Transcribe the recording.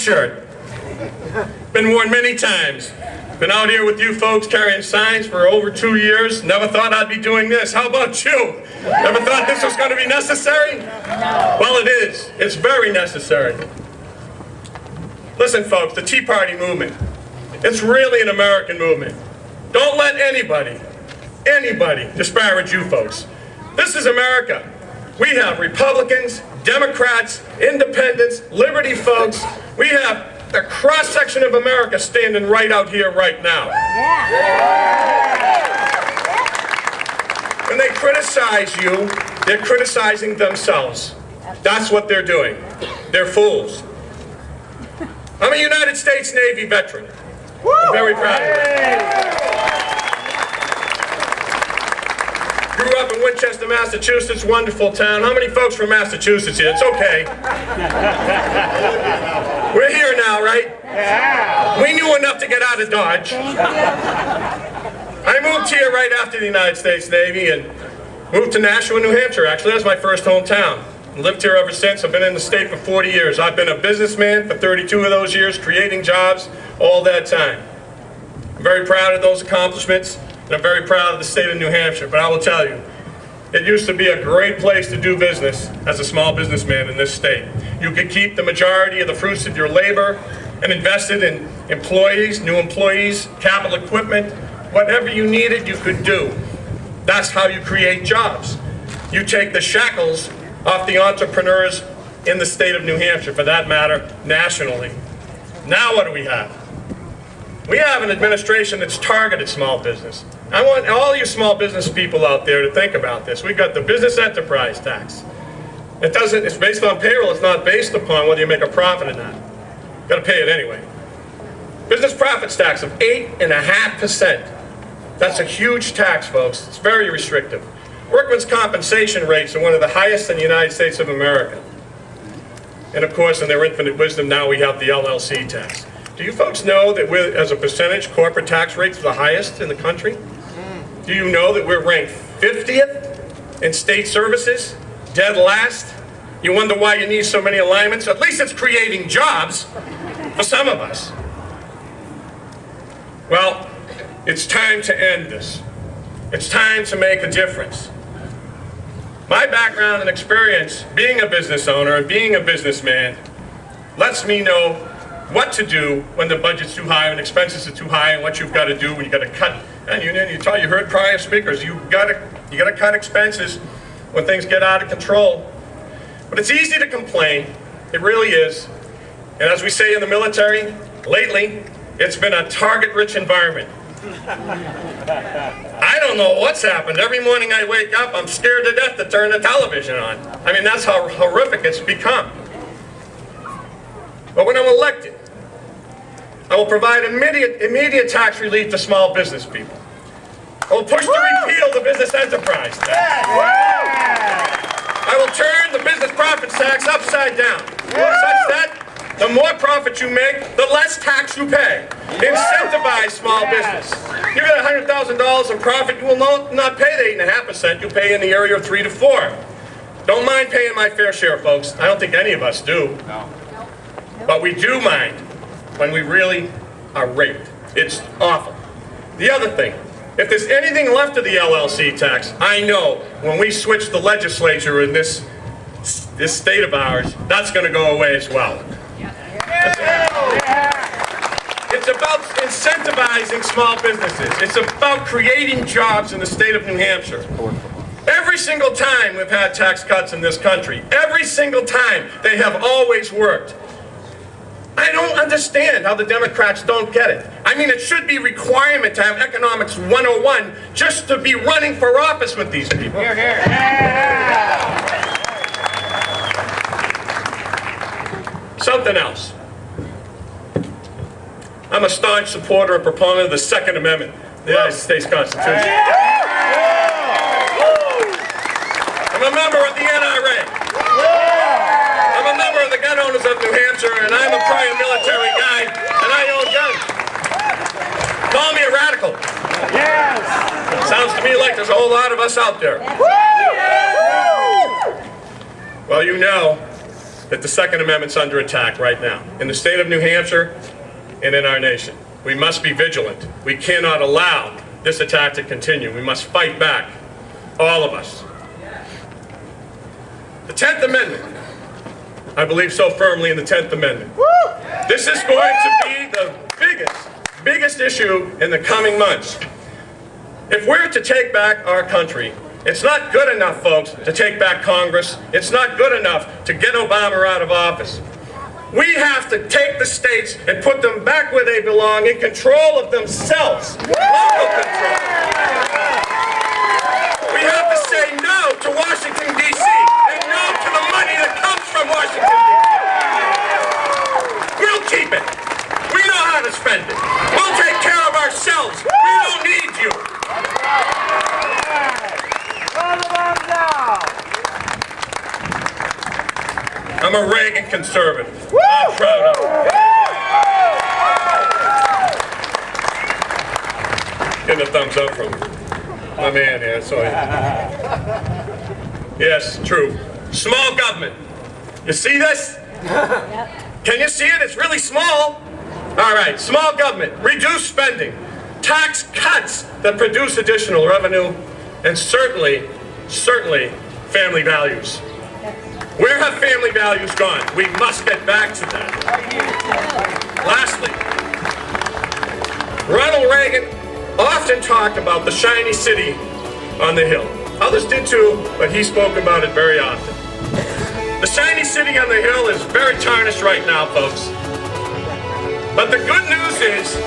t-shirt. Been worn many times. Been out here with you folks carrying signs for over 2 years. Never thought I'd be doing this. How about you? Never thought this was going to be necessary? Well, it is. It's very necessary. Listen, folks, the Tea Party movement, it's really an American movement. Don't let anybody disparage you folks. This is America. We have Republicans, Democrats, independents, liberty folks. We have the cross-section of America standing right out here right now. When they criticize you, they're criticizing themselves. That's what they're doing. They're fools. I'm a United States Navy veteran. I'm very proud of it. Grew up in Winchester, Massachusetts, wonderful town. How many folks from Massachusetts here? It's okay. We're here now, right? Yeah. We knew enough to get out of Dodge. I moved here right after the United States Navy and moved to Nashua, New Hampshire. Actually, that's my first hometown. Lived here ever since. I've been in the state for 40 years. I've been a businessman for 32 of those years, creating jobs all that time. I'm very proud of those accomplishments, and I'm very proud of the state of New Hampshire. But I will tell you, it used to be a great place to do business as a small businessman in this state. You could keep the majority of the fruits of your labor and invest it in employees, new employees, capital equipment, whatever you needed, you could do. That's how you create jobs. You take the shackles off the entrepreneurs in the state of New Hampshire, for that matter, nationally. Now what do we have? We have an administration that's targeted small business. I want all you small business people out there to think about this. We've got the business enterprise tax. It's based on payroll. It's not based upon whether you make a profit or not. You've got to pay it anyway. Business profits tax of 8.5%. That's a huge tax, folks. It's very restrictive. Workmen's compensation rates are one of the highest in the United States of America. And of course, in their infinite wisdom, now we have the LLC tax. Do you folks know that we're, as a percentage, corporate tax rates are the highest in the country? Do you know that we're ranked 50th in state services? Dead last? You wonder why you need so many alignments? At least it's creating jobs for some of us. Well, it's time to end this. It's time to make a difference. My background and experience being a business owner and being a businessman lets me know what to do when the budget's too high and expenses are too high, and what you've got to do when you got to cut. And you heard prior speakers, you got to cut expenses when things get out of control. But it's easy to complain. It really is. And as we say in the military, lately, it's been a target-rich environment. I don't know what's happened. Every morning I wake up, I'm scared to death to turn the television on. I mean, that's how horrific it's become. But when I'm elected, I will provide immediate tax relief to small business people. I will push to repeal the business enterprise tax. I will turn the business profits tax upside down, such that the more profit you make, the less tax you pay. Incentivize small business. You got $100,000 in profit, you will not pay the 8.5%, you'll pay in the area of 3 to 4. Don't mind paying my fair share, folks. I don't think any of us do. No. But we do mind when we really are raped. It's awful. The other thing, if there's anything left of the LLC tax, I know when we switch the legislature in this state of ours, that's going to go away as well. It's about incentivizing small businesses. It's about creating jobs in the state of New Hampshire. Every single time we've had tax cuts in this country, every single time, they have always worked. I don't understand how the Democrats don't get it. I mean, it should be a requirement to have Economics 101 just to be running for office with these people. Here, here. Something else. I'm a staunch supporter and proponent of the Second Amendment of the United States Constitution. I'm a member of the NRA. I'm a member of the Gun Owners of New Hampshire, and I'm a prior military guy, and I own guns. Call me a radical. Yes. Sounds to me like there's a whole lot of us out there. Well, you know, that the Second Amendment's under attack right now in the state of New Hampshire and in our nation. We must be vigilant. We cannot allow this attack to continue. We must fight back, all of us. The 10th Amendment. I believe so firmly in the 10th Amendment. This is going to be the biggest issue in the coming months. If we're to take back our country, it's not good enough, folks, to take back Congress. It's not good enough to get Obama out of office. We have to take the states and put them back where they belong, in control of themselves. Local control. We have to say no to Washington, D.C., and no to the money that comes from Washington, D.C. We'll keep it. We know how to spend it. We'll take care of ourselves. We don't need you. I'm a Reagan conservative. I'm proud of it. Getting a thumbs up from my man here. So yes, true. Small government. You see this? Can you see it? It's really small. All right, small government. Reduce spending. Tax cuts that produce additional revenue. And certainly, family values. Where have family values gone? We must get back to that. Lastly, Ronald Reagan often talked about the shiny city on the hill. Others did too, but he spoke about it very often. The shiny city on the hill is very tarnished right now, folks. But the good news is